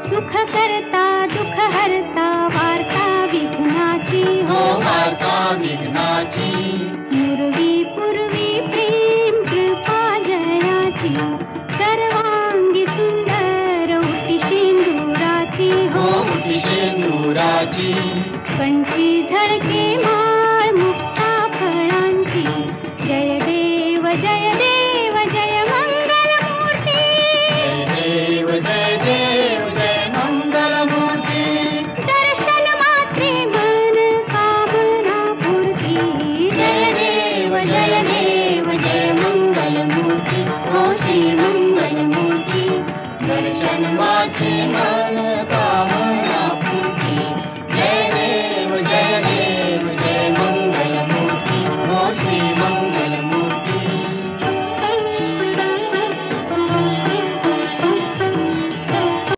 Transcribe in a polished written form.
सुख करता दुःख हरता वार्ता विघ्नाची हो वार्ता विघ्नाची पूर्वी पूर्वी प्रेम कृपा जयाची सर्वांगी सुंदर उटी शेंदुराची हो उटी शेंदुराची कंठी झळके